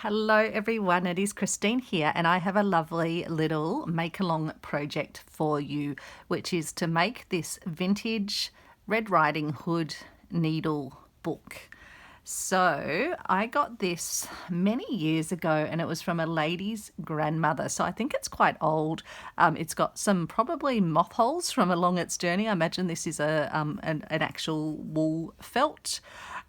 Hello everyone, it is Christine here and I have a lovely little make-along project for you, which is to make this vintage Red Riding Hood needle book. So I got this many years ago and it was from a lady's grandmother, so I think it's quite old. It's got some probably moth holes from along its journey. I imagine this is an actual wool felt.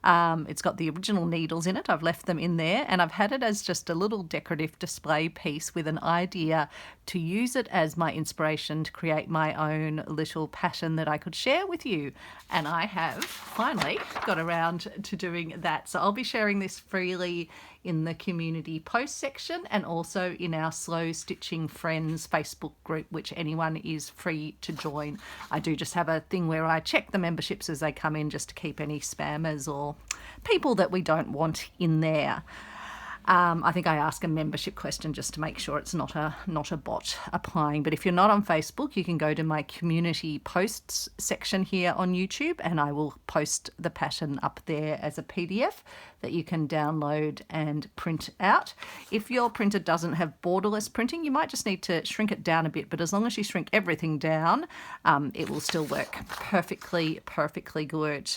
It's got the original needles in it. I've left them in there and I've had it as just a little decorative display piece with an idea to use it as my inspiration to create my own little pattern that I could share with you. And I have finally got around to doing that. So I'll be sharing this freely in the community post section and also in our Slow Stitching Friends Facebook group, which anyone is free to join. I do just have a thing where I check the memberships as they come in just to keep any spammers or people that we don't want in there. I think I ask a membership question just to make sure it's not a bot applying. But if you're not on Facebook, you can go to my community posts section here on YouTube and I will post the pattern up there as a PDF that you can download and print out. If your printer doesn't have borderless printing, you might just need to shrink it down a bit, but as long as you shrink everything down, it will still work perfectly good.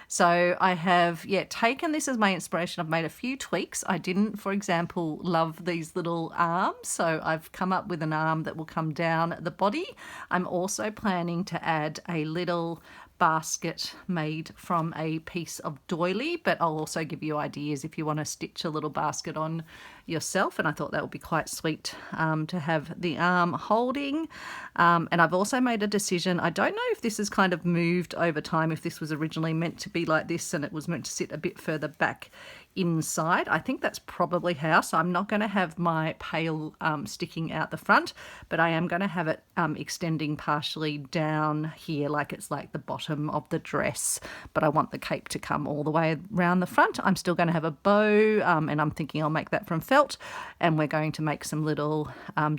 So I have, taken this as my inspiration. I've made a few tweaks. I didn't, for example, love these little arms, so I've come up with an arm that will come down the body. I'm also planning to add a little basket made from a piece of doily, but I'll also give you ideas if you want to stitch a little basket on yourself, and I thought that would be quite sweet to have the arm holding. And I've also made a decision. I don't know if this has kind of moved over time, if this was originally meant to be like this and it was meant to sit a bit further back inside. I think that's probably how, so I'm not going to have my pail sticking out the front, but I am going to have it extending partially down here, like it's like the bottom of the dress, but I want the cape to come all the way around the front. I'm still going to have a bow, and I'm thinking I'll make that from felt, and we're going to make some little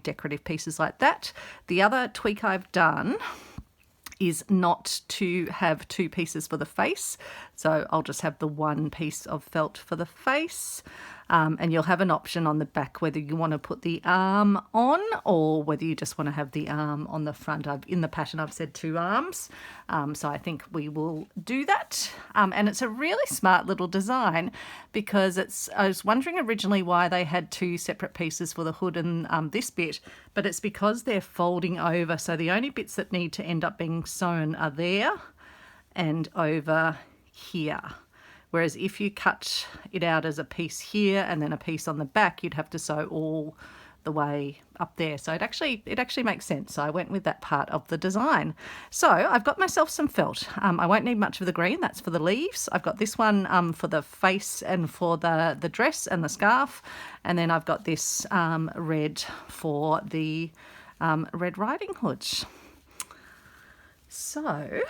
decorative pieces like that. The other tweak I've done is not to have two pieces for the face, so I'll just have the one piece of felt for the face. And you'll have an option on the back whether you want to put the arm on or whether you just want to have the arm on the front. In the pattern I've said two arms, so I think we will do that. And it's a really smart little design because I was wondering originally why they had two separate pieces for the hood and this bit, but it's because they're folding over, so the only bits that need to end up being sewn are there and over here. Whereas if you cut it out as a piece here and then a piece on the back, you'd have to sew all the way up there. So it actually makes sense. So I went with that part of the design. So I've got myself some felt. I won't need much of the green. That's for the leaves. I've got this one for the face and for the dress and the scarf. And then I've got this red for the Red Riding Hood. So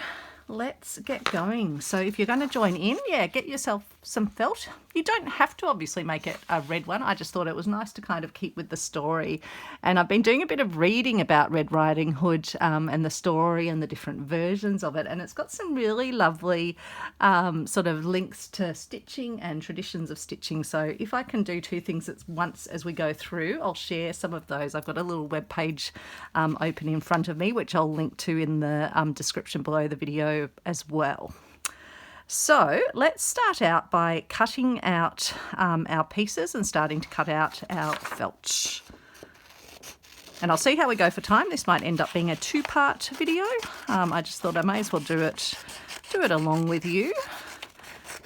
let's get going. So if you're going to join in, get yourself some felt. You don't have to obviously make it a red one. I just thought it was nice to kind of keep with the story. And I've been doing a bit of reading about Red Riding Hood and the story and the different versions of it. And it's got some really lovely sort of links to stitching and traditions of stitching. So if I can do two things at once as we go through, I'll share some of those. I've got a little web page open in front of me, which I'll link to in the description below the video as well. So let's start out by cutting out our pieces and starting to cut out our felt. And I'll see how we go for time. This might end up being a two-part video. I just thought I may as well do it along with you.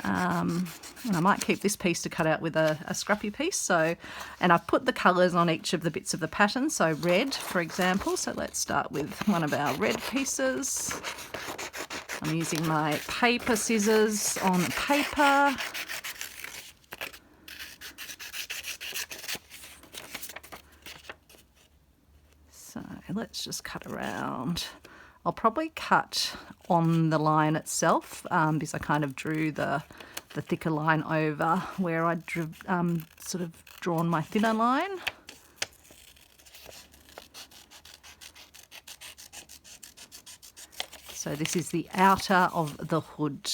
And I might keep this piece to cut out with a scrappy piece. And I've put the colours on each of the bits of the pattern. So red, for example. So let's start with one of our red pieces. I'm using my paper scissors on paper. So let's just cut around. I'll probably cut on the line itself because I kind of drew the thicker line over where I sort of drawn my thinner line. So this is the outer of the hood.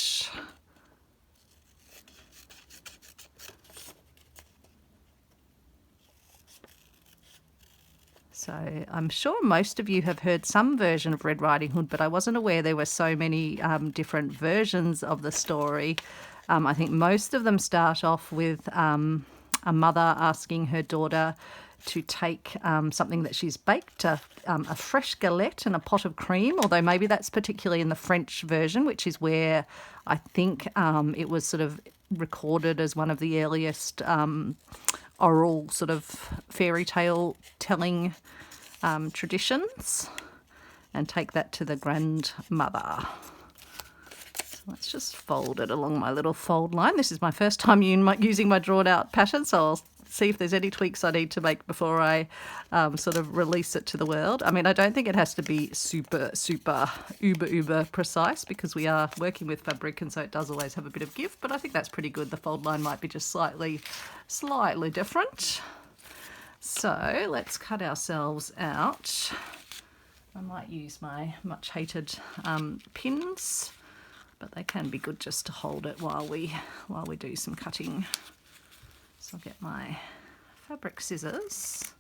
So I'm sure most of you have heard some version of Red Riding Hood, but I wasn't aware there were so many different versions of the story. I think most of them start off with a mother asking her daughter to take something that she's baked, a fresh galette and a pot of cream, although maybe that's particularly in the French version, which is where I think it was sort of recorded as one of the earliest oral sort of fairy tale telling traditions, and take that to the grandmother. So let's just fold it along my little fold line. This is my first time using my drawn out pattern, so I'll see if there's any tweaks I need to make before I sort of release it to the world. I mean, I don't think it has to be super uber precise, because we are working with fabric and so it does always have a bit of give, but I think that's pretty good. The fold line might be just slightly different. So let's cut ourselves out. I might use my much hated pins, but they can be good just to hold it while we do some cutting. So I'll get my fabric scissors.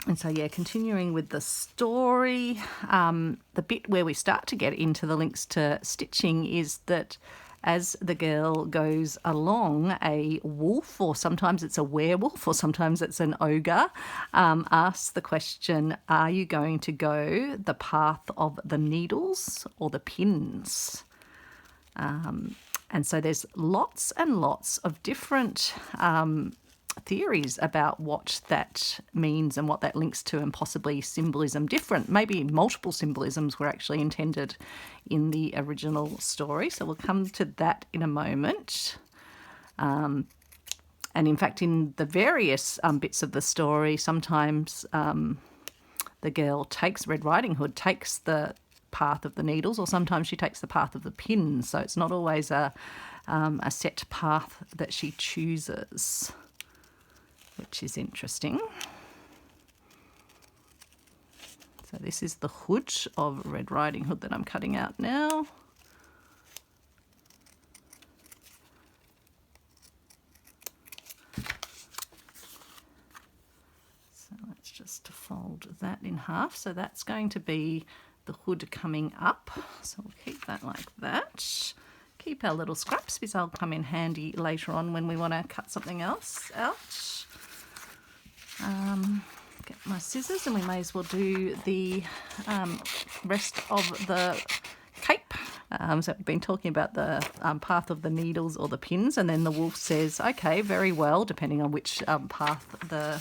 And so, yeah, continuing with the story, the bit where we start to get into the links to stitching is that as the girl goes along, a wolf, or sometimes it's a werewolf, or sometimes it's an ogre, asks the question, are you going to go the path of the needles or the pins? And so there's lots and lots of different theories about what that means and what that links to, and possibly symbolism different. Maybe multiple symbolisms were actually intended in the original story. So we'll come to that in a moment. And in fact, in the various bits of the story, sometimes the girl Red Riding Hood takes the path of the needles, or sometimes she takes the path of the pins. So it's not always a set path that she chooses, which is interesting. So this is the hood of Red Riding Hood that I'm cutting out now. So let's just fold that in half. So that's going to be the hood coming up. So we'll keep that like that. Keep our little scraps, because they'll come in handy later on when we want to cut something else out. Get my scissors, and we may as well do the rest of the cape. So we've been talking about the path of the needles or the pins, and then the wolf says, okay, very well, depending on which path the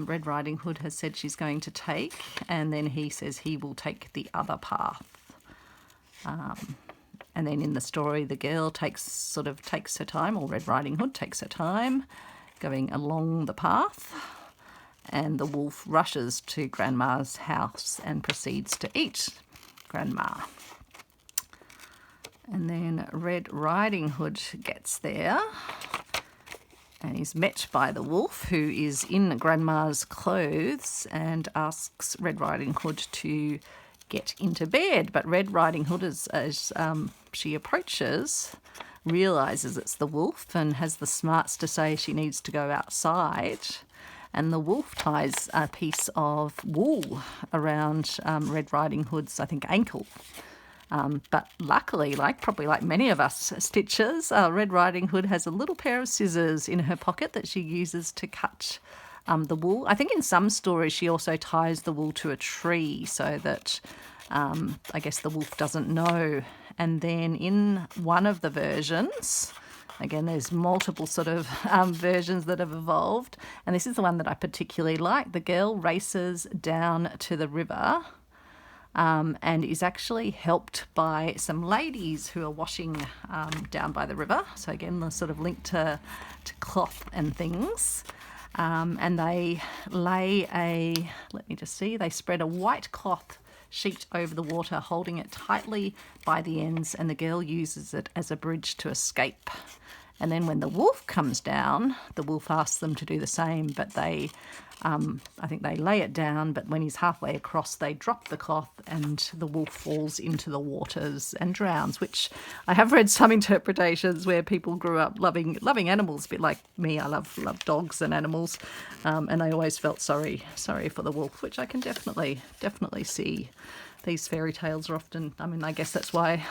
Red Riding Hood has said she's going to take, and then he says he will take the other path. And then in the story, the girl takes her time, or Red Riding Hood takes her time going along the path, and the wolf rushes to Grandma's house and proceeds to eat Grandma. And then Red Riding Hood gets there and is met by the wolf, who is in Grandma's clothes, and asks Red Riding Hood to get into bed. But Red Riding Hood, as she approaches, realises it's the wolf and has the smarts to say she needs to go outside. And the wolf ties a piece of wool around Red Riding Hood's, I think, ankle. But luckily, probably like many of us stitchers, Red Riding Hood has a little pair of scissors in her pocket that she uses to cut the wool. I think in some stories she also ties the wool to a tree so that I guess the wolf doesn't know. And then in one of the versions, again, there's multiple sort of versions that have evolved, and this is the one that I particularly like. The girl races down to the river and is actually helped by some ladies who are washing down by the river. So again, the sort of link to cloth and things. And they lay they spread a white cloth sheet over the water, holding it tightly by the ends, and the girl uses it as a bridge to escape. And then when the wolf comes down, the wolf asks them to do the same, but they, I think they lay it down, but when he's halfway across, they drop the cloth and the wolf falls into the waters and drowns, which I have read some interpretations where people grew up loving animals, a bit like me. I love dogs and animals, and they always felt sorry for the wolf, which I can definitely see. These fairy tales are often, I mean, I guess that's why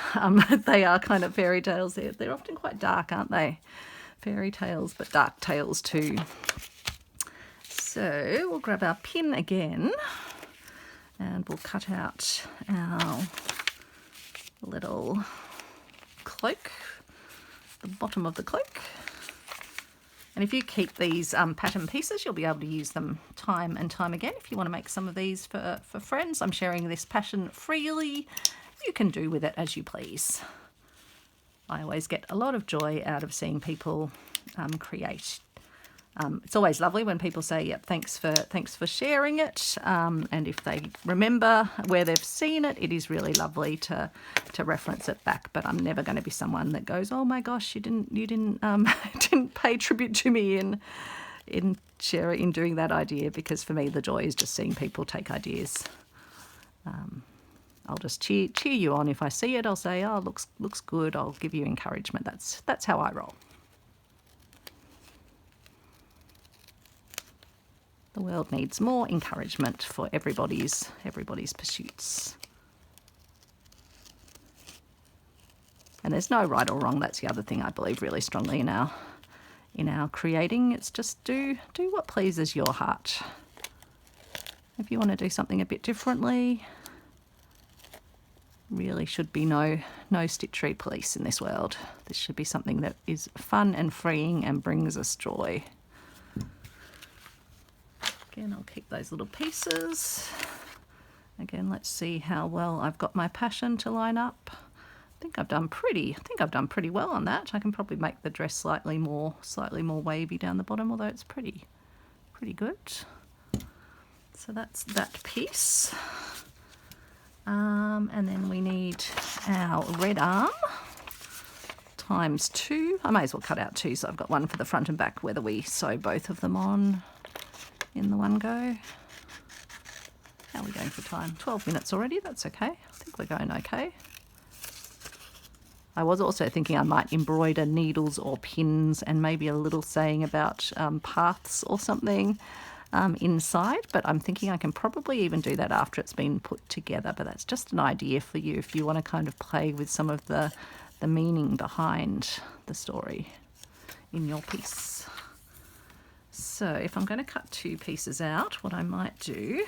they are kind of fairy tales. They're often quite dark, aren't they? Fairy tales, but dark tales too. So we'll grab our pin again and we'll cut out our little cloak, the bottom of the cloak. And if you keep these pattern pieces, you'll be able to use them time and time again. If you want to make some of these for friends, I'm sharing this passion freely. You can do with it as you please. I always get a lot of joy out of seeing people create. It's always lovely when people say, "Yep, thanks for sharing it." And if they remember where they've seen it, it is really lovely to reference it back. But I'm never going to be someone that goes, "Oh my gosh, you didn't didn't pay tribute to me in doing that idea," because for me the joy is just seeing people take ideas. I'll just cheer you on if I see it. I'll say, "Oh, looks good." I'll give you encouragement. That's how I roll. The world needs more encouragement for everybody's pursuits. And there's no right or wrong. That's the other thing I believe really strongly in our creating. It's just do what pleases your heart. If you want to do something a bit differently, really should be no stitchery police in this world. This should be something that is fun and freeing and brings us joy. Again, I'll keep those little pieces. Again, let's see how well I've got my passion to line up. I think I've done pretty well on that. I can probably make the dress slightly more wavy down the bottom, although it's pretty good. So that's that piece. And then we need our red arm times 2. I may as well cut out 2, so I've got one for the front and back, whether we sew both of them on in the one go. How are we going for time? 12 minutes already, that's okay. I think we're going okay. I was also thinking I might embroider needles or pins and maybe a little saying about paths or something inside, but I'm thinking I can probably even do that after it's been put together. But that's just an idea for you if you want to kind of play with some of the meaning behind the story in your piece. So if I'm going to cut 2 pieces out, what I might do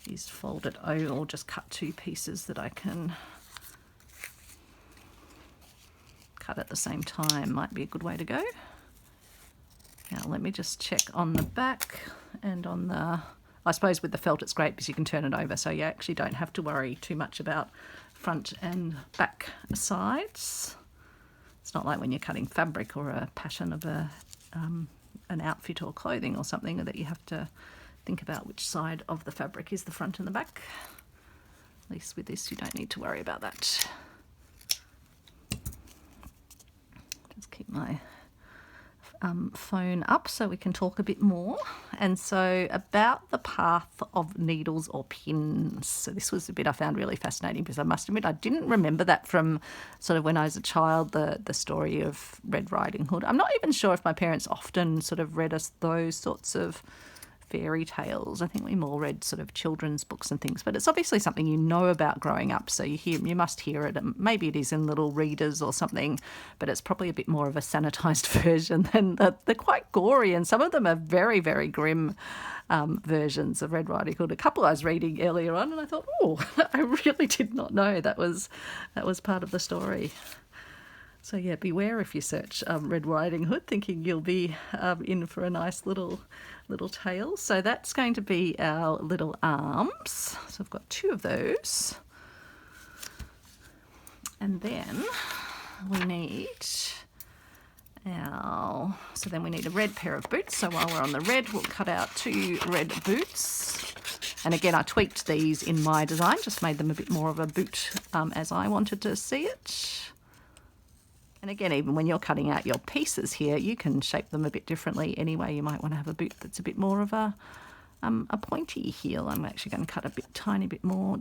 is fold it over, or just cut 2 pieces that I can cut at the same time. Might be a good way to go. Now let me just check on the back and on the, I suppose with the felt it's great because you can turn it over, so you actually don't have to worry too much about front and back sides. It's not like when you're cutting fabric or a pattern of an outfit or clothing or something that you have to think about which side of the fabric is the front and the back. At least with this you don't need to worry about that. Just keep my phone up so we can talk a bit more. And so about the path of needles or pins. So this was a bit I found really fascinating because I must admit I didn't remember that from sort of when I was a child, the story of Red Riding Hood. I'm not even sure if my parents often sort of read us those sorts of fairy tales. I think we more read sort of children's books and things, but it's obviously something you know about growing up, so you must hear it. Maybe it is in little readers or something, but it's probably a bit more of a sanitized version than they're quite gory, and some of them are very, very grim versions of Red Riding Hood. A couple I was reading earlier on and I thought, oh, I really did not know that was part of the story. So yeah, beware if you search Red Riding Hood thinking you'll be in for a nice little tale. So that's going to be our little arms. So I've got 2 of those. And then we need we need a red pair of boots. So while we're on the red, we'll cut out 2 red boots. And again, I tweaked these in my design, just made them a bit more of a boot as I wanted to see it. And again, even when you're cutting out your pieces here, you can shape them a bit differently anyway. You might want to have a boot that's a bit more of a pointy heel. I'm actually going to cut a tiny bit more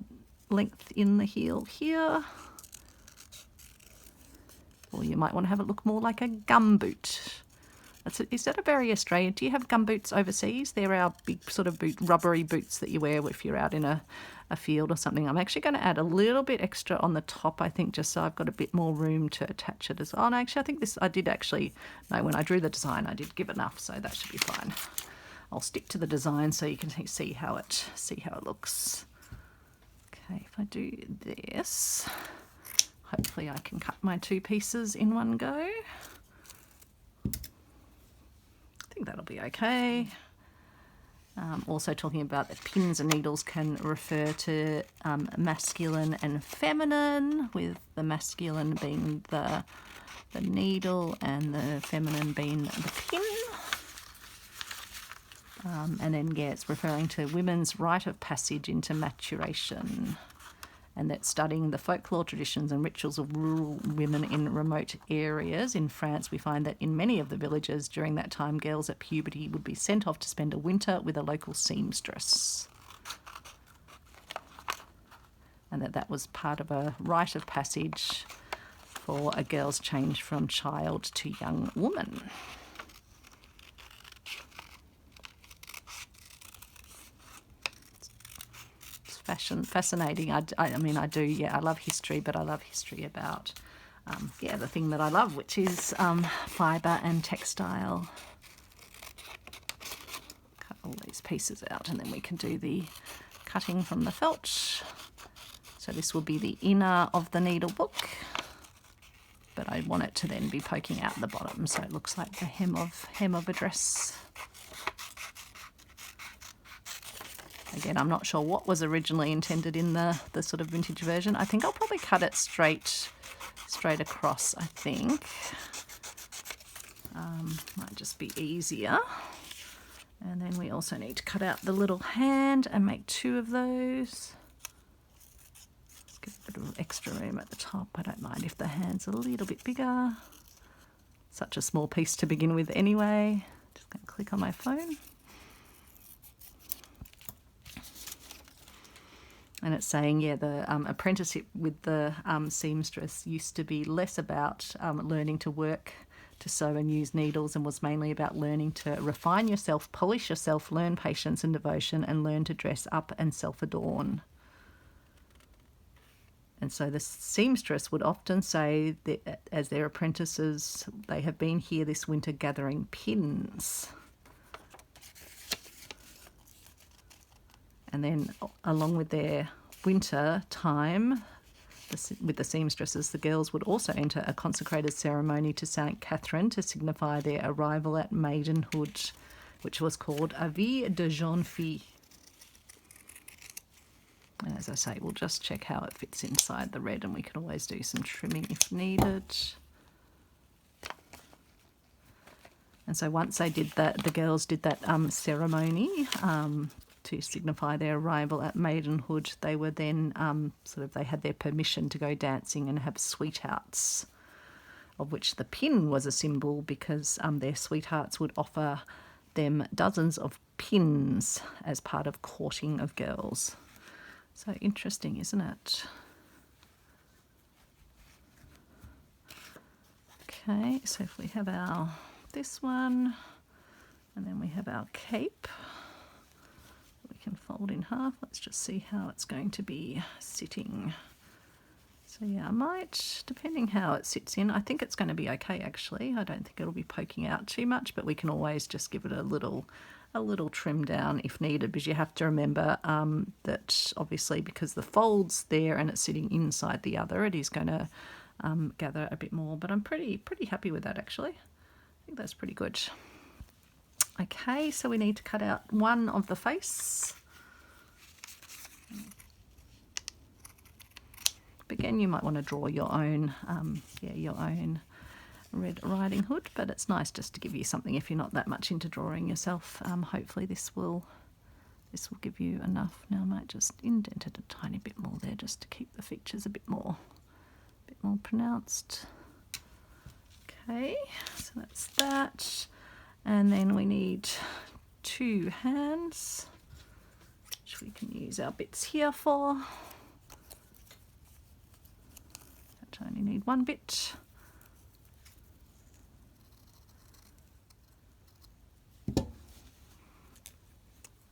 length in the heel here. Or you might want to have it look more like a gum boot. Is that a very Australian? Do you have gum boots overseas? They're our big sort of rubbery boots that you wear if you're out in a field or something. I'm actually going to add a little bit extra on the top, I think, just so I've got a bit more room to attach it as well. And actually, I think I did actually, no, when I drew the design, I did give enough, so that should be fine. I'll stick to the design so you can see how it looks. Okay, if I do this, hopefully I can cut my 2 pieces in one go. I think that'll be okay. Also talking about that pins and needles can refer to masculine and feminine, with the masculine being the needle and the feminine being the pin. And then, yeah, it's referring to women's rite of passage into maturation, and that studying the folklore, traditions and rituals of rural women in remote areas. In France, we find that in many of the villages during that time, girls at puberty would be sent off to spend a winter with a local seamstress. And that was part of a rite of passage for a girl's change from child to young woman. Fascinating. I mean, I do, yeah, I love history, but I love history about, the thing that I love, which is fibre and textile. Cut all these pieces out, and then we can do the cutting from the felt. So this will be the inner of the needle book, but I want it to then be poking out the bottom, so it looks like the hem of a dress. Again, I'm not sure what was originally intended in the sort of vintage version. I think I'll probably cut it straight across, I think. Might just be easier. And then we also need to cut out the little hand and make 2 of those. Let's give a bit of extra room at the top. I don't mind if the hand's a little bit bigger. Such a small piece to begin with anyway. Just going to click on my phone. And it's saying, yeah, the apprenticeship with the seamstress used to be less about learning to work, to sew and use needles, and was mainly about learning to refine yourself, polish yourself, learn patience and devotion, and learn to dress up and self-adorn. And so the seamstress would often say that as their apprentices, they have been here this winter gathering pins. And then along with their winter time, with the seamstresses, the girls would also enter a consecrated ceremony to St. Catherine to signify their arrival at maidenhood, which was called a vie de jeune fille. And as I say, we'll just check how it fits inside the red, and we can always do some trimming if needed. And so once they did that, the girls did that ceremony, to signify their arrival at maidenhood, they were then they had their permission to go dancing and have sweethearts, of which the pin was a symbol, because their sweethearts would offer them dozens of pins as part of courting of girls. So interesting, isn't it? Okay, so if we have this one, and then we have our cape, can fold in half. Let's just see how it's going to be sitting. So yeah, I might, depending how it sits in, I think it's going to be okay actually. I don't think it'll be poking out too much, but we can always just give it a little trim down if needed, because you have to remember that obviously because the fold's there and it's sitting inside the other, it is going to gather a bit more, but I'm pretty happy with that actually. I think that's pretty good. Okay, so we need to cut out one of the face. But again, you might want to draw your own, your own Red Riding Hood. But it's nice just to give you something if you're not that much into drawing yourself. Hopefully, this will give you enough. Now I might just indent it a tiny bit more there, just to keep the features a bit more pronounced. Okay, so that's that. And then we need 2 hands, which we can use our bits here for. I only need 1 bit.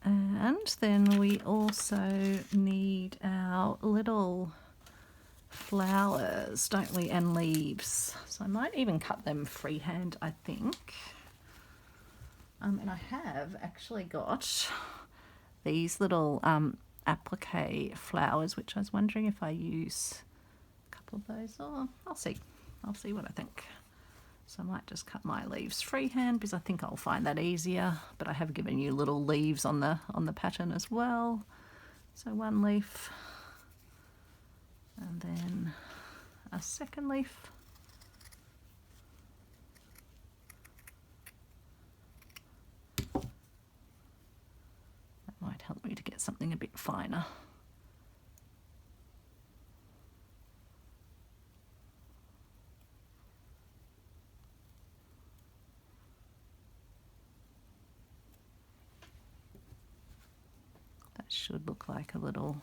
And then we also need our little flowers, don't we, and leaves. So I might even cut them freehand, I think. And I have actually got these little applique flowers, which I was wondering if I use a couple of those. Oh, I'll see what I think. So I might just cut my leaves freehand because I think I'll find that easier. But I have given you little leaves on the pattern as well. So 1 leaf, and then a 2nd leaf. That might help me to get something a bit finer. Should look like a little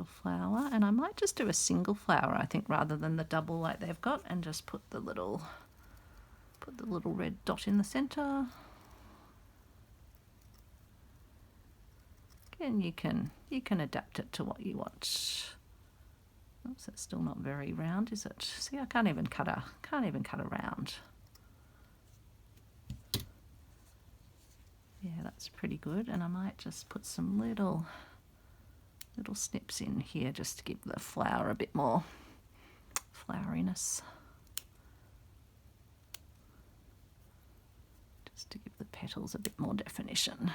flower, and I might just do a single flower, I think, rather than the double like they've got, and just put the little red dot in the center. Again, you can adapt it to what you want. Oops, that's still not very round, is it? See, I can't even cut a round. Yeah, that's pretty good, and I might just put some little snips in here just to give the flower a bit more floweriness. Just to give the petals a bit more definition.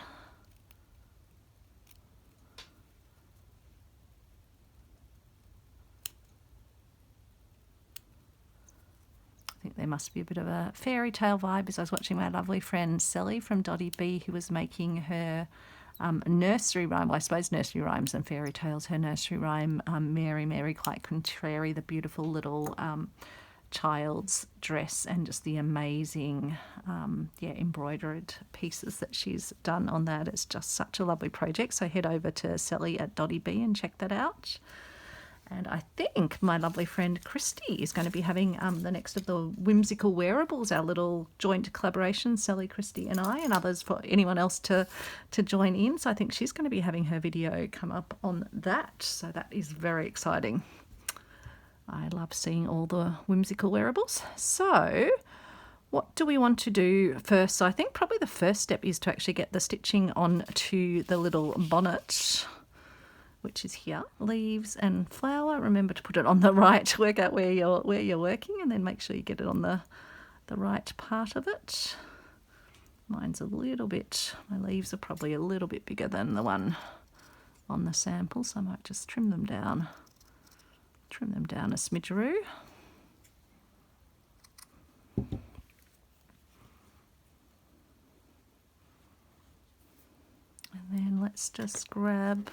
I think there must be a bit of a fairy tale vibe as I was watching my lovely friend Sally from Dottie B, who was making her nursery rhyme, well, I suppose nursery rhymes and fairy tales, her nursery rhyme, Mary, Mary, quite contrary, the beautiful little child's dress, and just the amazing embroidered pieces that she's done on that. It's just such a lovely project. So head over to Sally at Dottie B and check that out. And I think my lovely friend Kristy is going to be having the next of the whimsical wearables, our little joint collaboration, Sally, Kristy and I, and others for anyone else to join in. So I think she's going to be having her video come up on that. So that is very exciting. I love seeing all the whimsical wearables. So what do we want to do first? So I think probably the first step is to actually get the stitching onto the little bonnet, which is here, leaves and flower. Remember to put it on the right, work out where you're working, and then make sure you get it on the right part of it. Mine's a little bit, my leaves are probably a little bit bigger than the one on the sample, so I might just trim them down a smidgeroo. And then let's just grab,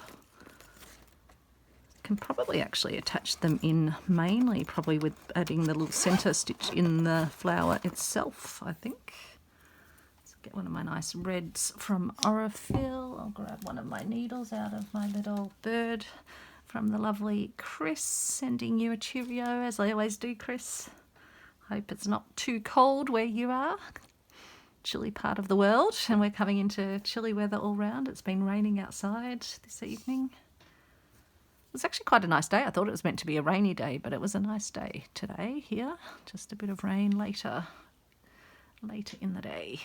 can probably actually attach them in mainly probably with adding the little centre stitch in the flower itself, I think. Let's get one of my nice reds from Aurifil. I'll grab one of my needles out of my little bird from the lovely Chris, sending you a cheerio as I always do, Chris. Hope it's not too cold where you are. Chilly part of the world, and we're coming into chilly weather all round. It's been raining outside this evening. It was actually quite a nice day. I thought it was meant to be a rainy day, but it was a nice day today here. Just a bit of rain later in the day.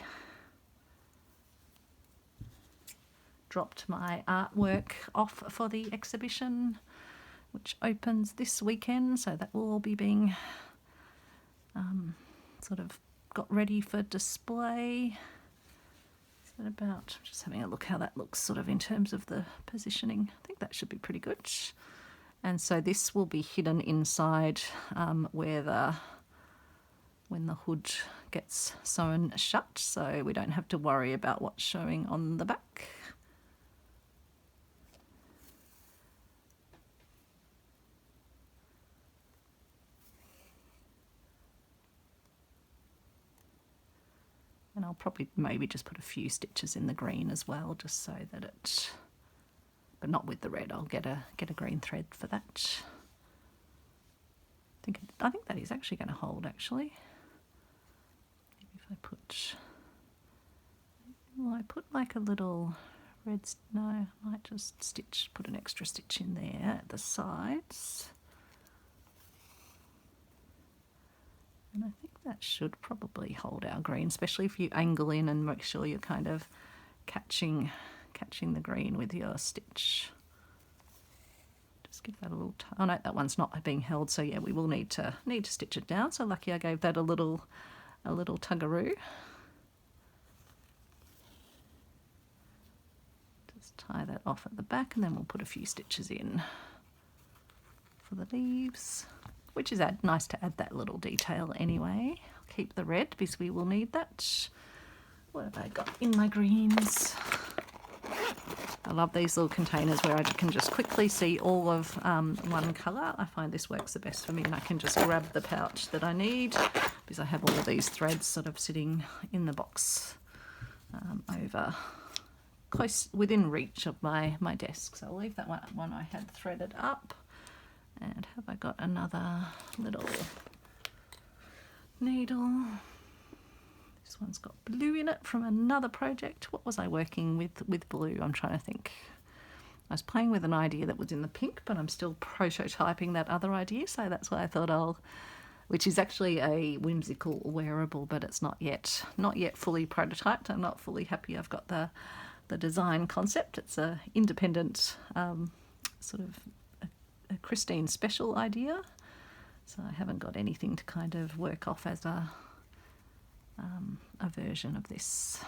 Dropped my artwork off for the exhibition, which opens this weekend, so that will all be being sort of got ready for display. Is that about, just having a look how that looks sort of in terms of the positioning. I think that should be pretty good. And so this will be hidden inside when the hood gets sewn shut, so we don't have to worry about what's showing on the back. And I'll probably maybe just put a few stitches in the green as well, just so that it, but not with the red. I'll get a green thread for that. I think that is actually going to hold, actually. Maybe if I put, well, I put like a little red, no, I might just stitch, put an extra stitch in there at the sides. And I think that should probably hold our green, especially if you angle in and make sure you're kind of catching the green with your stitch. Just give that a little, oh no, that one's not being held, so yeah, we will need to stitch it down. So lucky I gave that a little tuggaroo. Just tie that off at the back, and then we'll put a few stitches in for the leaves, which is nice to add that little detail anyway. I'll keep the red because we will need that. What have I got in my greens? I love these little containers where I can just quickly see all of one colour. I find this works the best for me, and I can just grab the pouch that I need because I have all of these threads sort of sitting in the box over close within reach of my desk. So I'll leave that one I had threaded up. And have I got another little needle? This one's got blue in it from another project. What was I working with blue? I'm trying to think. I was playing with an idea that was in the pink, but I'm still prototyping that other idea, so that's why I thought which is actually a whimsical wearable, but it's not yet fully prototyped. I'm not fully happy I've got the design concept. It's a independent sort of a Christine special idea, so I haven't got anything to kind of work off as a version of this.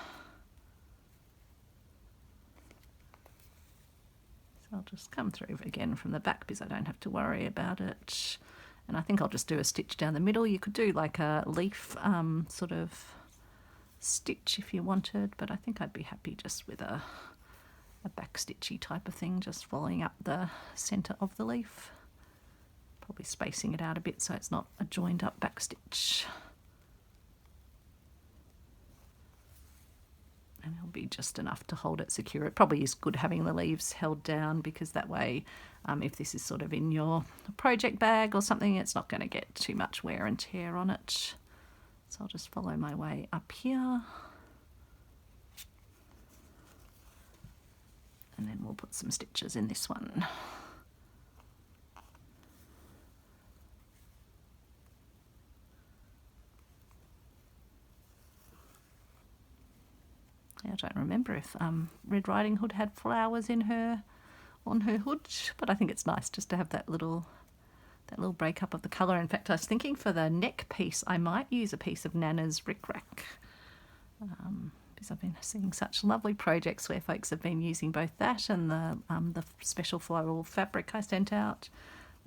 So I'll just come through again from the back because I don't have to worry about it, and I think I'll just do a stitch down the middle. You could do like a leaf sort of stitch if you wanted, but I think I'd be happy just with a back stitchy type of thing, just following up the centre of the leaf, probably spacing it out a bit so it's not a joined up back stitch, and it'll be just enough to hold it secure. It probably is good having the leaves held down because that way if this is sort of in your project bag or something, it's not going to get too much wear and tear on it. So I'll just follow my way up here. And then we'll put some stitches in this one. I don't remember if Red Riding Hood had flowers on her hood, but I think it's nice just to have that little breakup of the colour. In fact, I was thinking for the neck piece, I might use a piece of Nana's Ric Rac. Because I've been seeing such lovely projects where folks have been using both that and the special floral fabric I sent out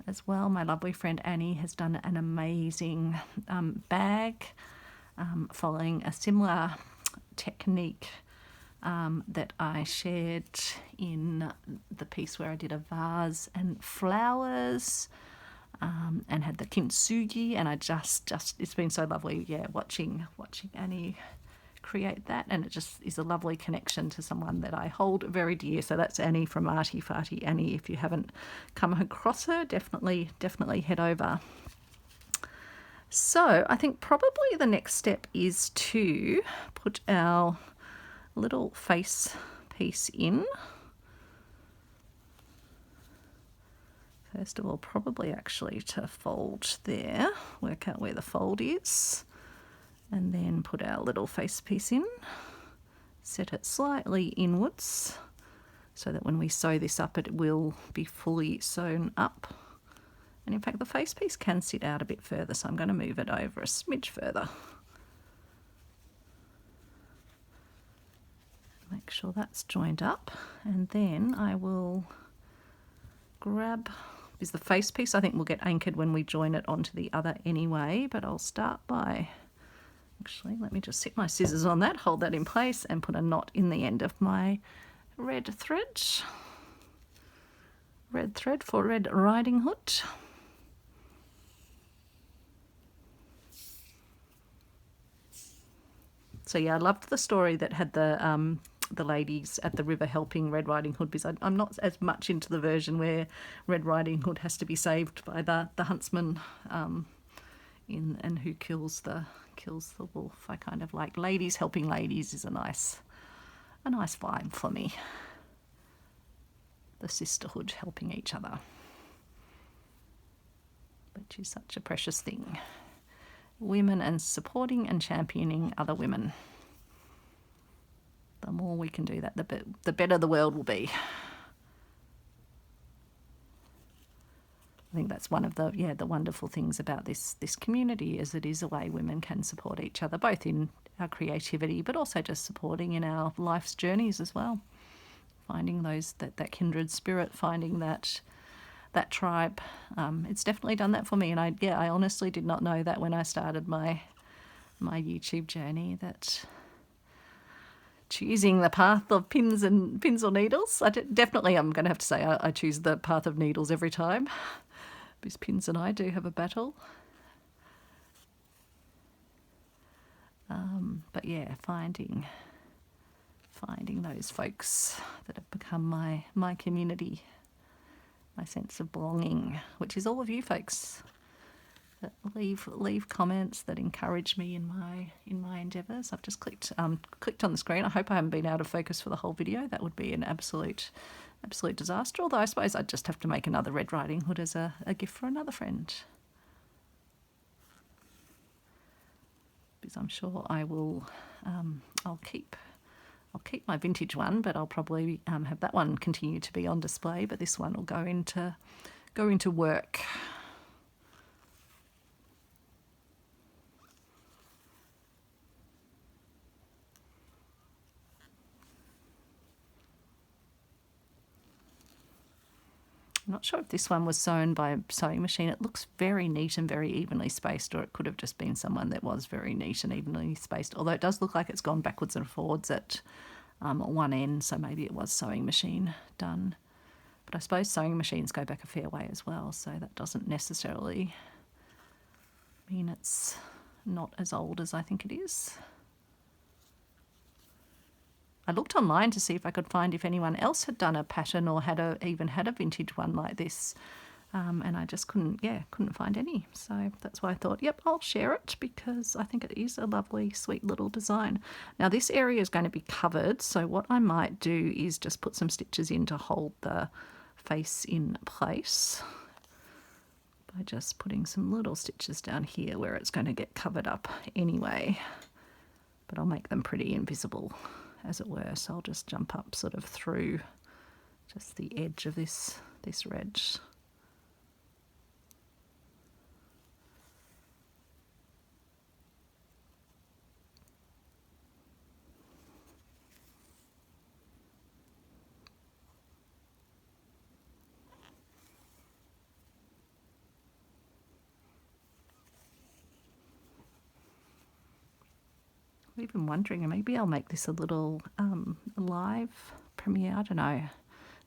as well. My lovely friend Annie has done an amazing bag following a similar technique that I shared in the piece where I did a vase and flowers and had the kintsugi, and I just it's been so lovely, yeah, watching Annie create that, and it just is a lovely connection to someone that I hold very dear. So that's Annie from Arty Farty Annie. If you haven't come across her, definitely head over. So I think probably the next step is to put our little face piece in. First of all, probably actually to fold there, work out where the fold is, and then put our little face piece in, set it slightly inwards so that when we sew this up it will be fully sewn up. And in fact the face piece can sit out a bit further, so I'm going to move it over a smidge further. Make sure that's joined up, and then I will grab, because the face piece I think will get anchored when we join it onto the other anyway, but I'll start by, actually let me just sit my scissors on that, hold that in place and put a knot in the end of my red thread for Red Riding Hood. So yeah, I loved the story that had the ladies at the river helping Red Riding Hood, because I'm not as much into the version where Red Riding Hood has to be saved by the huntsman, and who kills the wolf. I kind of like ladies helping ladies is a nice vibe for me. The sisterhood helping each other, which is such a precious thing. Women and supporting and championing other women. The more we can do that, the better the world will be. I think that's one of the wonderful things about this community, is it is a way women can support each other, both in our creativity, but also just supporting in our life's journeys as well. Finding that kindred spirit, finding that tribe. It's definitely done that for me, and I honestly did not know that when I started my YouTube journey, that choosing the path of pins or needles. Definitely I'm going to have to say I choose the path of needles every time, because pins and I do have a battle. But yeah, finding those folks that have become my community, my sense of belonging, which is all of you folks that leave comments that encourage me in my endeavours. I've just clicked on the screen. I hope I haven't been out of focus for the whole video. That would be an absolute disaster. Although I suppose I'd just have to make another Red Riding Hood as a gift for another friend, because I'm sure I will. I'll keep my vintage one, but I'll probably have that one continue to be on display. But this one will go into work. I'm not sure if this one was sewn by a sewing machine. It looks very neat and very evenly spaced, or it could have just been someone that was very neat and evenly spaced, although it does look like it's gone backwards and forwards at one end, so maybe it was sewing machine done. But I suppose sewing machines go back a fair way as well, so that doesn't necessarily mean it's not as old as I think it is. I looked online to see if I could find if anyone else had done a pattern or even had a vintage one like this, and I just couldn't find any. So that's why I thought, yep, I'll share it, because I think it is a lovely, sweet little design. Now this area is going to be covered, so what I might do is just put some stitches in to hold the face in place by just putting some little stitches down here where it's going to get covered up anyway, but I'll make them pretty invisible, as it were. So I'll just jump up sort of through just the edge of this red. I'm even wondering, maybe I'll make this a little live premiere. I don't know.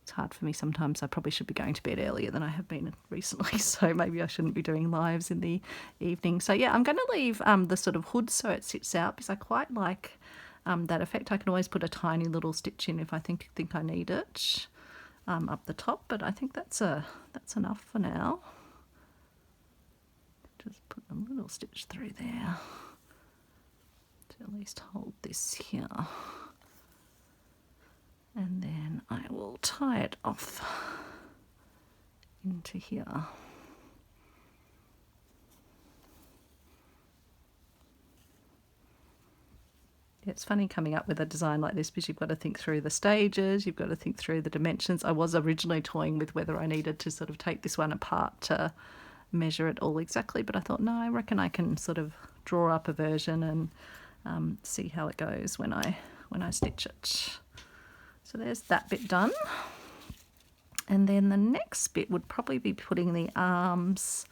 It's hard for me sometimes. I probably should be going to bed earlier than I have been recently, so maybe I shouldn't be doing lives in the evening. So yeah, I'm going to leave the sort of hood so it sits out, because I quite like that effect. I can always put a tiny little stitch in if I think I need it up the top, but I think that's enough for now. Just put a little stitch through there to at least hold this here, and then I will tie it off into here. It's funny coming up with a design like this, because you've got to think through the stages, you've got to think through the dimensions. I was originally toying with whether I needed to sort of take this one apart to measure it all exactly, but I thought, no, I reckon I can sort of draw up a version and see how it goes when I stitch it. So there's that bit done, and then the next bit would probably be putting the arms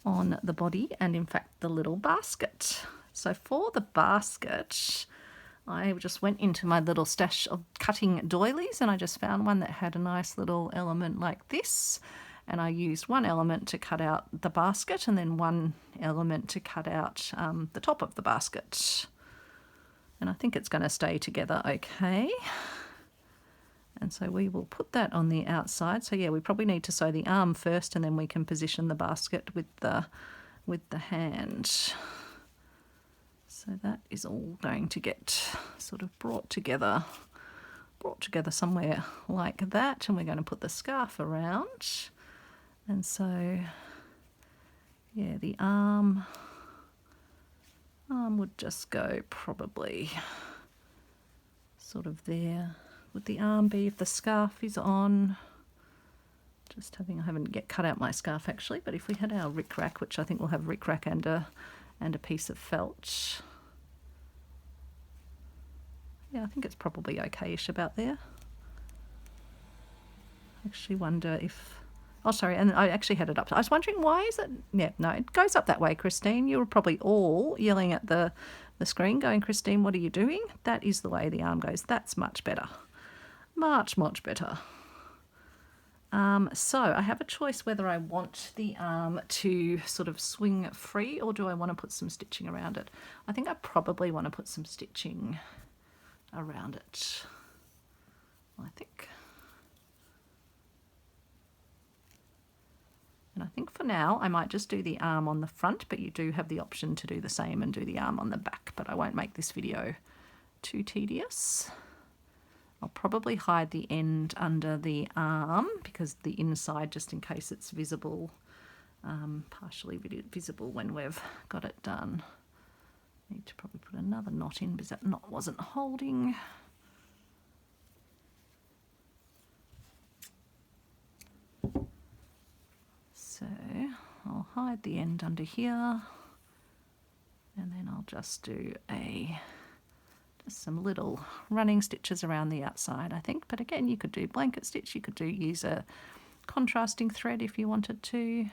on the body, and in fact the little basket. So for the basket, I just went into my little stash of cutting doilies, and I just found one that had a nice little element like this, and I used one element to cut out the basket and then one element to cut out the top of the basket. And I think it's going to stay together okay. And so we will put that on the outside. So yeah, we probably need to sew the arm first, and then we can position the basket with the hand. So that is all going to get sort of brought together somewhere like that. And we're going to put the scarf around. And so yeah, the arm would just go probably sort of there. Would the arm be if the scarf is on? I haven't yet cut out my scarf actually, but if we had our rickrack, which I think we'll have rickrack and a piece of felt. Yeah, I think it's probably okay-ish about there. I actually wonder if, oh sorry, and I actually had it up. I was wondering why is it, yeah, no, it goes up that way, Christine. You were probably all yelling at the screen going, Christine, what are you doing? That is the way the arm goes. That's much better. Much, much better. So I have a choice whether I want the arm to sort of swing free or do I want to put some stitching around it. I think I probably want to put some stitching around it, I think. And I think for now I might just do the arm on the front, but you do have the option to do the same and do the arm on the back, but I won't make this video too tedious. I'll probably hide the end under the arm because the inside, just in case it's visible, partially visible when we've got it done. Need to probably put another knot in because that knot wasn't holding. So I'll hide the end under here, and then I'll just do some little running stitches around the outside, I think. But again, you could do blanket stitch, you could use a contrasting thread if you wanted to.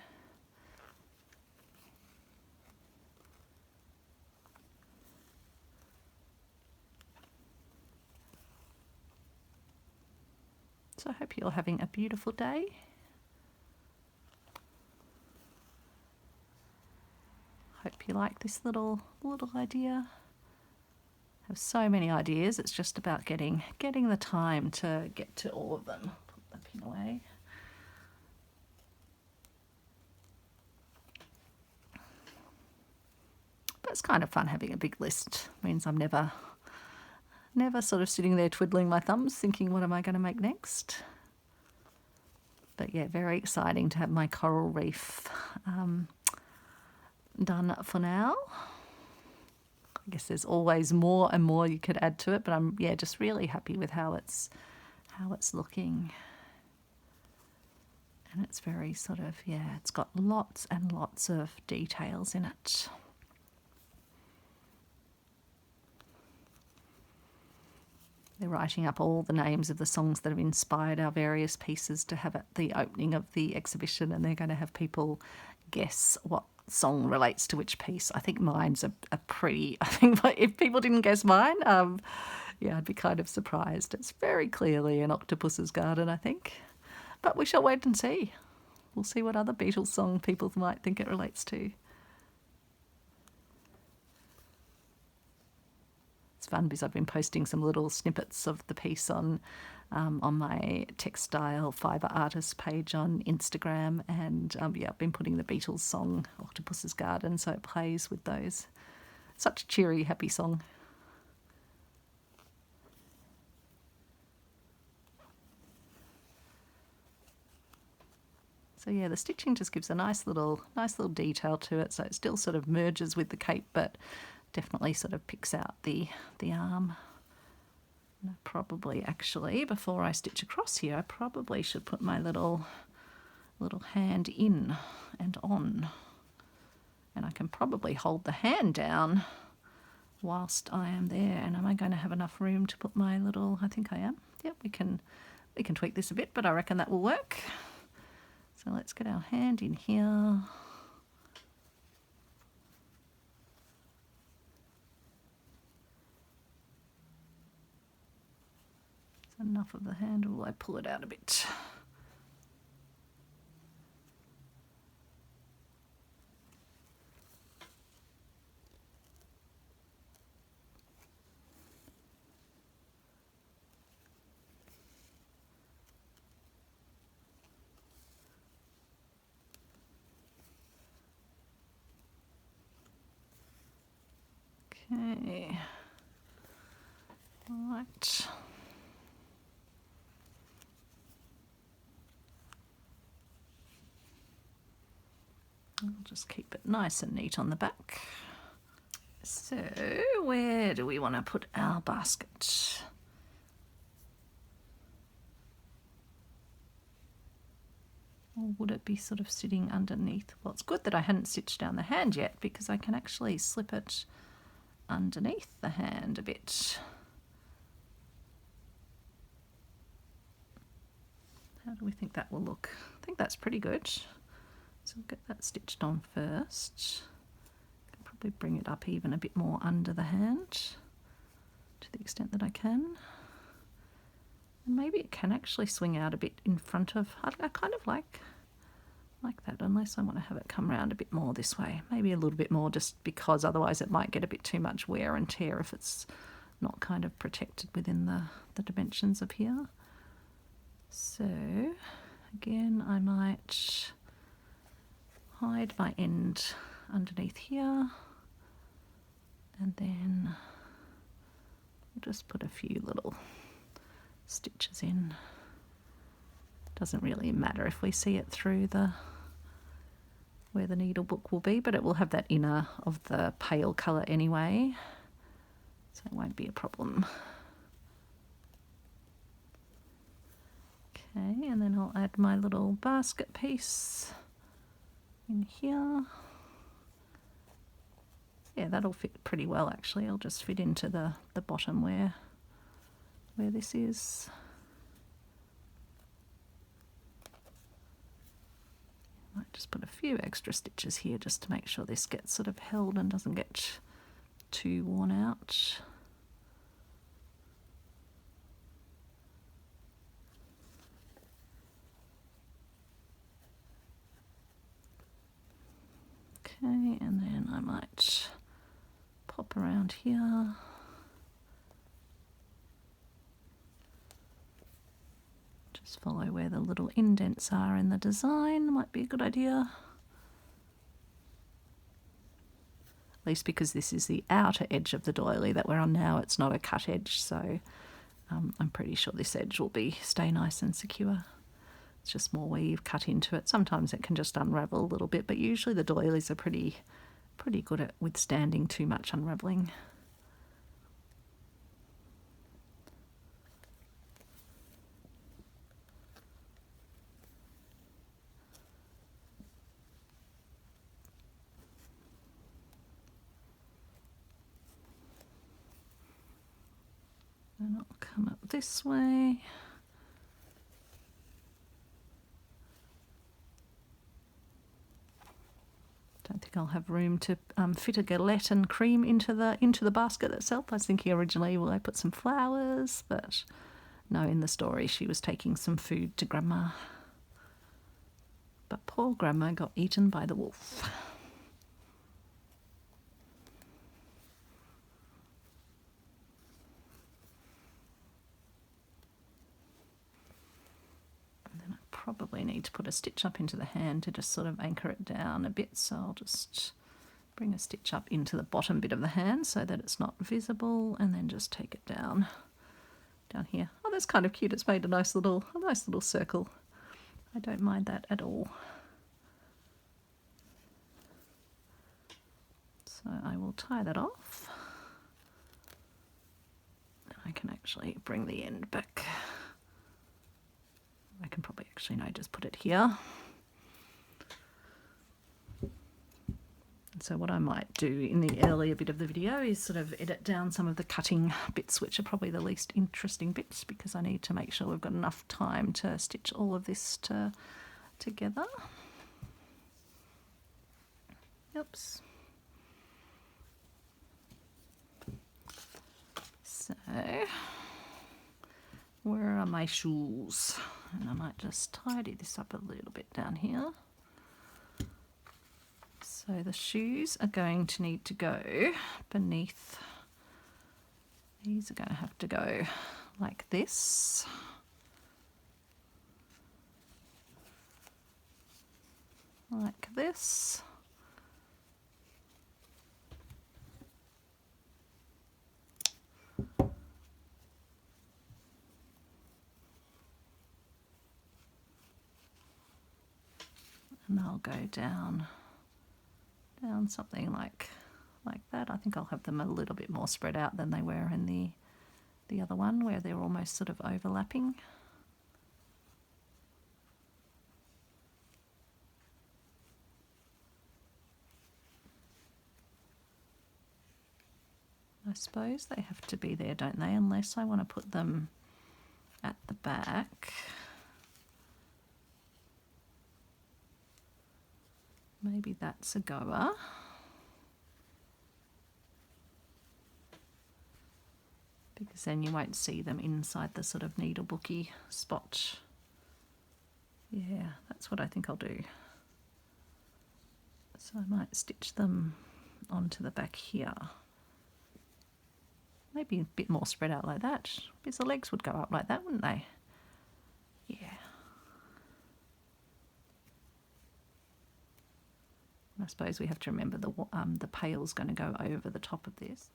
So I hope you're having a beautiful day. Hope you like this little idea. Have so many ideas. It's just about getting the time to get to all of them. Put the pin away. But it's kind of fun having a big list. It means I'm never sort of sitting there twiddling my thumbs thinking, what am I going to make next? But yeah, very exciting to have my coral reef done for now. I guess there's always more and more you could add to it, but I'm just really happy with how it's looking. And it's very sort of, it's got lots and lots of details in it. They're writing up all the names of the songs that have inspired our various pieces to have at the opening of the exhibition, and they're going to have people guess what song relates to which piece. I think mine's a pretty, I think if people didn't guess mine, I'd be kind of surprised. It's very clearly an octopus's garden, I think. But we shall wait and see. We'll see what other Beatles song people might think it relates to. It's fun because I've been posting some little snippets of the piece on my textile fibre artist page on Instagram, and I've been putting the Beatles song Octopus's Garden, so it plays with those. Such a cheery, happy song. So yeah, the stitching just gives a nice little detail to it, so it still sort of merges with the cape, but definitely sort of picks out the arm. And I probably actually, before I stitch across here, I probably should put my little hand in and on. And I can probably hold the hand down whilst I am there. And am I going to have enough room to put my little, I think I am. Yep, we can tweak this a bit, but I reckon that will work. So let's get our hand in here. Enough of the handle, I pull it out a bit. Okay. Right. I'll just keep it nice and neat on the back. So where do we want to put our basket? Or would it be sort of sitting underneath? Well, it's good that I hadn't stitched down the hand yet because I can actually slip it underneath the hand a bit. How do we think that will look? I think that's pretty good. So we'll get that stitched on first. Can probably bring it up even a bit more under the hand to the extent that I can. And maybe it can actually swing out a bit in front of, I kind of like that, unless I want to have it come around a bit more this way. Maybe a little bit more just because otherwise it might get a bit too much wear and tear if it's not kind of protected within the dimensions of here. So again, I might hide my end underneath here, and then I'll just put a few little stitches in. Doesn't really matter if we see it through where the needle book will be, but it will have that inner of the pale colour anyway, so it won't be a problem. Okay, and then I'll add my little basket piece in here. Yeah, that'll fit pretty well actually. I'll just fit into the bottom where this is. Might just put a few extra stitches here just to make sure this gets sort of held and doesn't get too worn out. Okay, and then I might pop around here. Just follow where the little indents are in the design, might be a good idea. At least because this is the outer edge of the doily that we're on now, it's not a cut edge, so I'm pretty sure this edge will stay nice and secure. It's just more where you've cut into it. Sometimes it can just unravel a little bit, but usually the doilies are pretty good at withstanding too much unraveling. And I'll come up this way. Don't think I'll have room to fit a galette and cream into the basket itself. I was thinking originally, will I put some flowers? But no, in the story she was taking some food to Grandma. But poor Grandma got eaten by the wolf. Probably need to put a stitch up into the hand to just sort of anchor it down a bit, so I'll just bring a stitch up into the bottom bit of the hand so that it's not visible, and then just take it down here. Oh, that's kind of cute. It's made a nice little circle. I don't mind that at all. So I will tie that off. I can actually bring the end back. I can probably actually just put it here. So what I might do in the earlier bit of the video is sort of edit down some of the cutting bits, which are probably the least interesting bits, because I need to make sure we've got enough time to stitch all of this together. Oops. So where are my shoes? And I might just tidy this up a little bit down here. So the shoes are going to need to go beneath. These are going to have to go like this. Like this. And I'll go down something like that. I think I'll have them a little bit more spread out than they were in the other one, where they're almost sort of overlapping. I suppose they have to be there, don't they? Unless I want to put them at the back. Maybe that's a goer. Because then you won't see them inside the sort of needlebooky spot. Yeah, that's what I think I'll do. So I might stitch them onto the back here. Maybe a bit more spread out like that, because the legs would go up like that, wouldn't they? Yeah. I suppose we have to remember the pail's going to go over the top of this.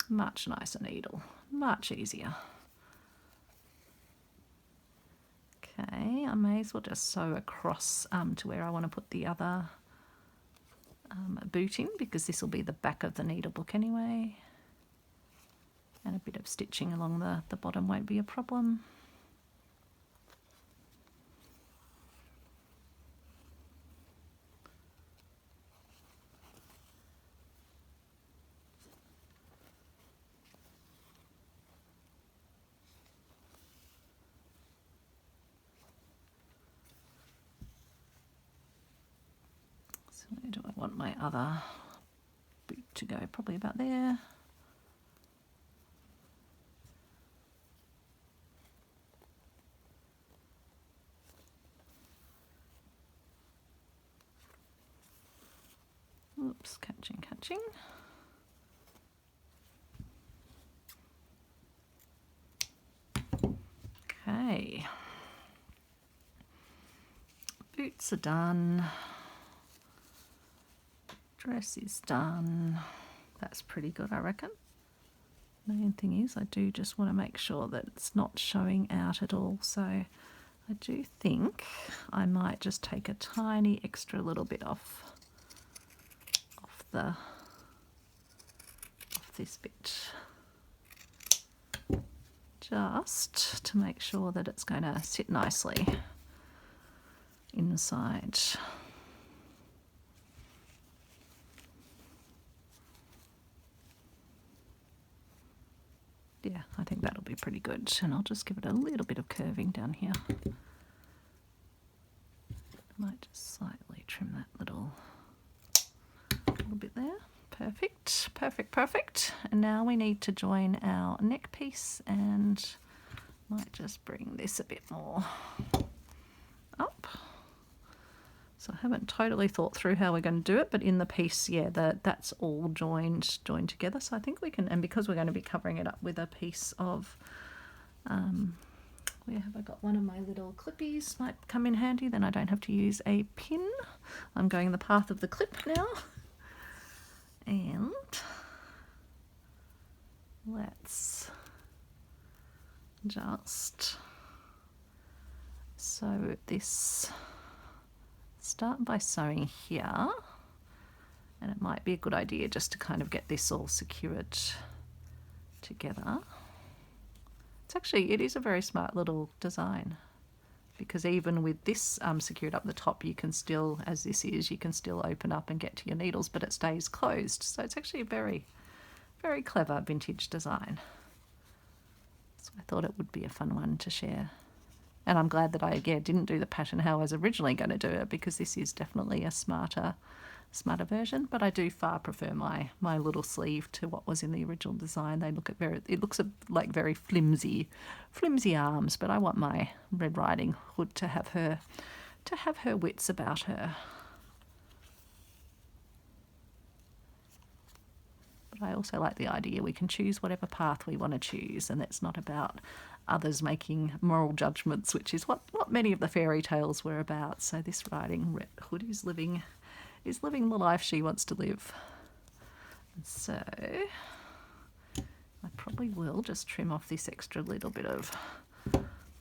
Much nicer needle, much easier. Okay, I may as well just sew across to where I want to put the other boot in, because this will be the back of the needlebook anyway. And a bit of stitching along the bottom won't be a problem. So where do I want my other boot to go? Probably about there. Oops, catching. Okay. Boots are done. Dress is done. That's pretty good, I reckon. Main thing is I do just want to make sure that it's not showing out at all. So I do think I might just take a tiny extra little bit off this bit, just to make sure that it's going to sit nicely inside. Yeah, I think that'll be pretty good, and I'll just give it a little bit of curving down here. I might just slightly trim that little bit there. Perfect. And now we need to join our neck piece, and might just bring this a bit more up. So I haven't totally thought through how we're going to do it, but in the piece, yeah, that's all joined together. So I think we can, and because we're going to be covering it up with a piece of, where have I got one of my little clippies, might come in handy, then I don't have to use a pin. I'm going the path of the clip now. And let's just sew this. Start by sewing here, and it might be a good idea just to kind of get this all secured together. It is a very smart little design, because even with this secured up the top, you can still, as this is, you can still open up and get to your needles, but it stays closed. So it's actually a very, very clever vintage design. So I thought it would be a fun one to share. And I'm glad that I, didn't do the pattern how I was originally going to do it, because this is definitely a smarter version. But I do far prefer my little sleeve to what was in the original design. It looks like very flimsy arms, but I want my Red Riding Hood to have her wits about her. But I also like the idea we can choose whatever path we want to choose, and it's not about others making moral judgments, which is what many of the fairy tales were about. So this Riding Hood is living the life she wants to live. And so I probably will just trim off this extra little bit of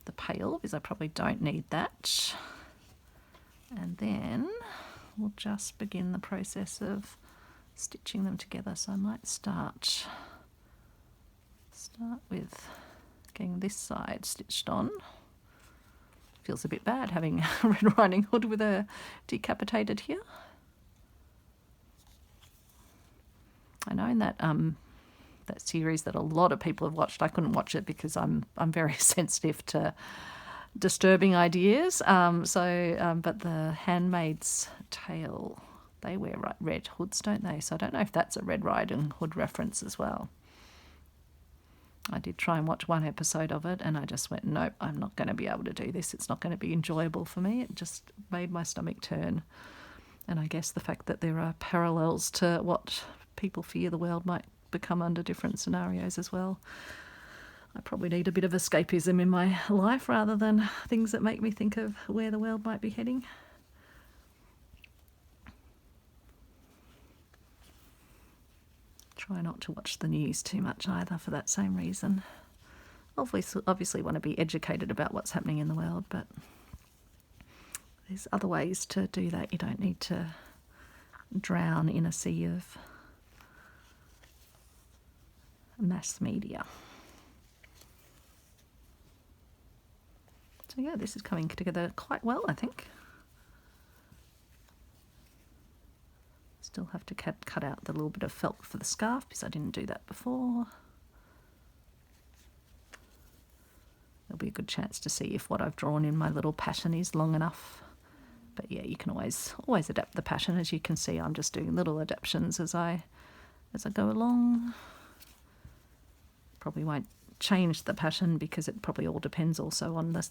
the pail because I probably don't need that. And then we'll just begin the process of stitching them together. So I might start with getting this side stitched on. Feels a bit bad having a Red Riding Hood with a decapitated here. I know in that that series that a lot of people have watched, I couldn't watch it because I'm very sensitive to disturbing ideas. But the Handmaid's Tale, they wear red hoods, don't they? So I don't know if that's a Red Riding Hood reference as well. I did try and watch one episode of it and I just went, nope, I'm not going to be able to do this. It's not going to be enjoyable for me. It just made my stomach turn. And I guess the fact that there are parallels to what people fear the world might become under different scenarios as well. I probably need a bit of escapism in my life rather than things that make me think of where the world might be heading. Try not to watch the news too much either for that same reason. Obviously want to be educated about what's happening in the world, but there's other ways to do that. You don't need to drown in a sea of mass media. So yeah, this is coming together quite well, I think. Still have to cut out the little bit of felt for the scarf because I didn't do that before. There'll be a good chance to see if what I've drawn in my little pattern is long enough. But yeah, you can always adapt the pattern. As you can see, I'm just doing little adaptations as I go along. Probably won't change the pattern because it probably all depends also on the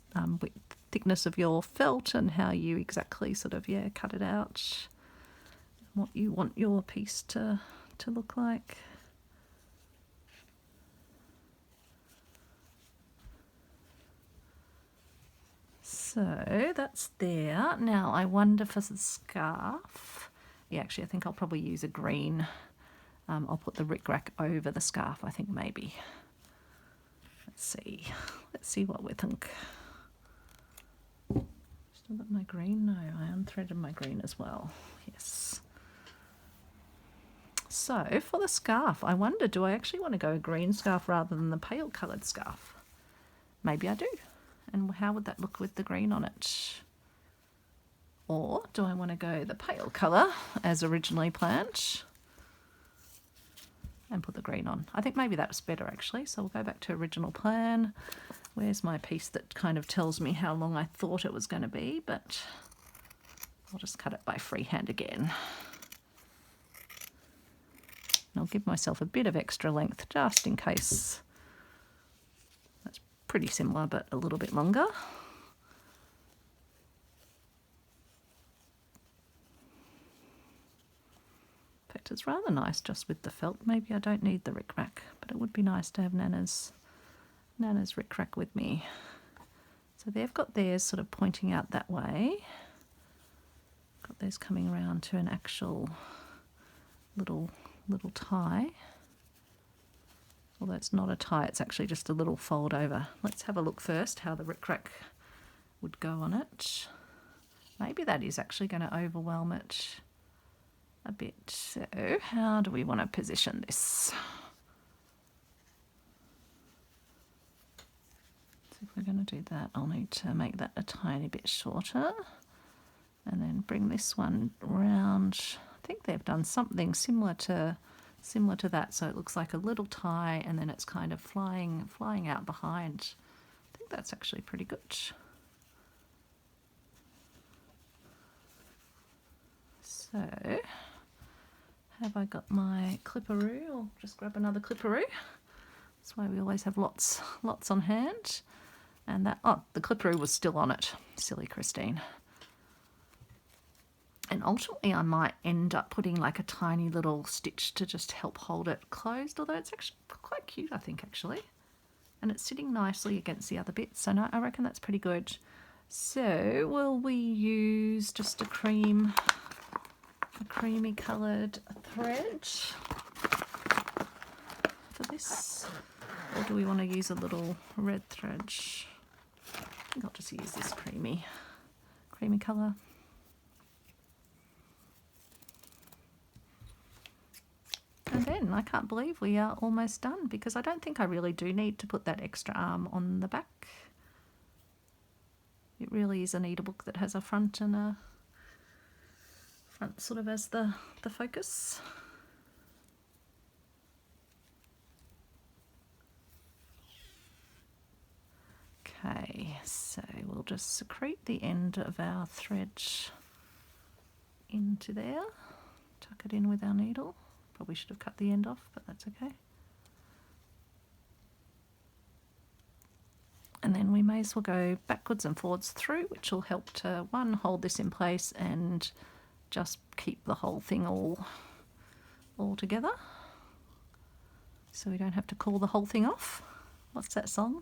thickness of your felt and how you exactly sort of cut it out. What you want your piece to look like. So that's there. Now I wonder for the scarf. Yeah, actually I think I'll probably use a green. I'll put the rickrack over the scarf, I think maybe. Let's see what we think. Still got my green? No, I unthreaded my green as well. Yes. So for the scarf, I wonder, do I actually want to go a green scarf rather than the pale coloured scarf? Maybe I do. And how would that look with the green on it? Or do I want to go the pale colour as originally planned and put the green on? I think maybe that was better actually. So we'll go back to original plan. Where's my piece that kind of tells me how long I thought it was going to be, but I'll just cut it by freehand again. And I'll give myself a bit of extra length just in case. That's pretty similar but a little bit longer. In fact, it's rather nice just with the felt. Maybe I don't need the rickrack, but it would be nice to have Nana's rickrack with me. So they've got theirs sort of pointing out that way. Got theirs coming around to an actual little tie. Although it's not a tie, it's actually just a little fold over. Let's have a look first how the rickrack would go on it. Maybe that is actually going to overwhelm it a bit. So how do we want to position this? So if we're going to do that, I'll need to make that a tiny bit shorter and then bring this one round. I think they've done something similar to that, so it looks like a little tie and then it's kind of flying out behind. I think that's actually pretty good. So have I got my clipperoo? I'll just grab another clipperoo. That's why we always have lots on hand. And that, oh, the clipperoo was still on it. Silly Christine. And ultimately I might end up putting like a tiny little stitch to just help hold it closed, although it's actually quite cute, I think, actually. And it's sitting nicely against the other bits, so no, I reckon that's pretty good. So will we use just a creamy coloured thread for this? Or do we want to use a little red thread? think I'll just use this creamy colour. And then I can't believe we are almost done, because I don't think I really do need to put that extra arm on the back. It really is a Needlebook that has a front and a front sort of as the focus. Okay, so we'll just secrete the end of our thread into there, tuck it in with our needle. Probably should have cut the end off, but that's okay. And then we may as well go backwards and forwards through, which will help to, one, hold this in place and just keep the whole thing all together, so we don't have to call the whole thing off. What's that song?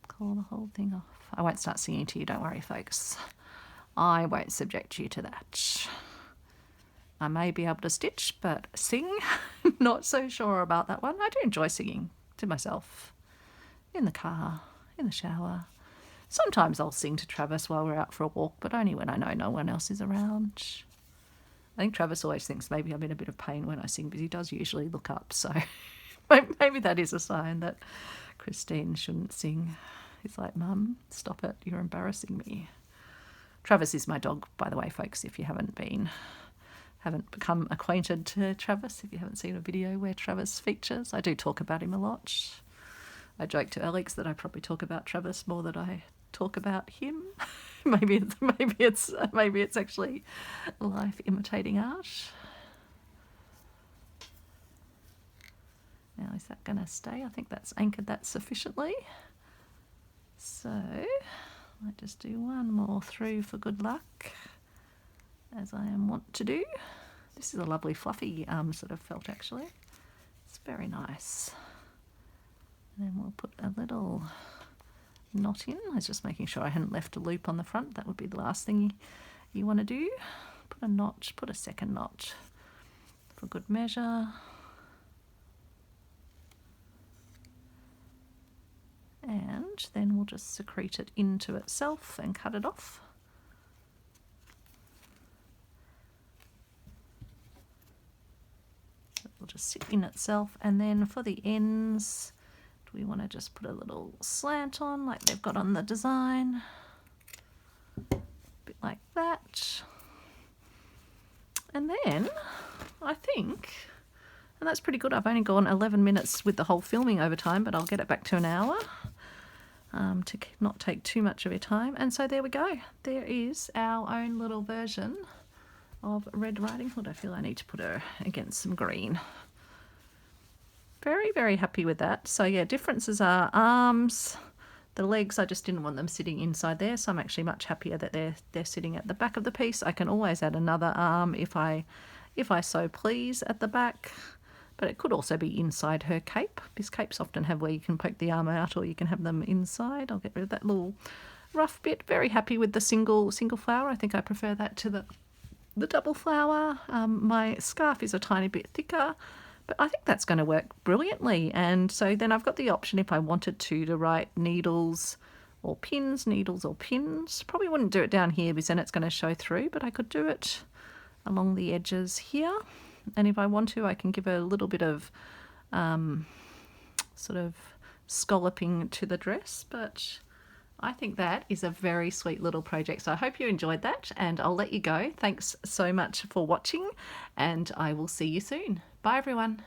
Call the whole thing off. I won't start singing to you, don't worry folks. I won't subject you to that. I may be able to stitch, but sing, not so sure about that one. I do enjoy singing to myself, in the car, in the shower. Sometimes I'll sing to Travis while we're out for a walk, but only when I know no one else is around. I think Travis always thinks maybe I'm in a bit of pain when I sing, but he does usually look up, so maybe that is a sign that Christine shouldn't sing. He's like, Mum, stop it, you're embarrassing me. Travis is my dog, by the way, folks, if you haven't become acquainted to Travis, if you haven't seen a video where Travis features. I do talk about him a lot. I joke to Alex that I probably talk about Travis more than I talk about him. maybe it's actually life imitating art. Now, is that going to stay? I think that's anchored that sufficiently. So I just do one more through for good luck, as I am wont to do. This is a lovely fluffy sort of felt actually. It's very nice. And then we'll put a little knot in. I was just making sure I hadn't left a loop on the front. That would be the last thing you want to do. Put a notch, put a second knot for good measure. And then we'll just secrete it into itself and cut it off. It'll just sit in itself, and then for the ends, do we want to just put a little slant on like they've got on the design? A bit like that. And then I think, and that's pretty good, I've only gone 11 minutes with the whole filming over time, but I'll get it back to an hour to not take too much of your time. And so there we go. There is our own little version of Red Riding Hood. I feel I need to put her against some green. Very, very happy with that. So yeah, differences are arms, the legs. I just didn't want them sitting inside there, so I'm actually much happier that they're sitting at the back of the piece. I can always add another arm if I so please at the back, but it could also be inside her cape. These capes often have where you can poke the arm out, or you can have them inside. I'll get rid of that little rough bit. Very happy with the single flower. I think I prefer that to the double flower. My scarf is a tiny bit thicker, but I think that's going to work brilliantly. And so then I've got the option, if I wanted to write needles or pins. Probably wouldn't do it down here because then it's going to show through, but I could do it along the edges here. And if I want to, I can give a little bit of sort of scalloping to the dress, but I think that is a very sweet little project. So I hope you enjoyed that, and I'll let you go. Thanks so much for watching, and I will see you soon. Bye everyone.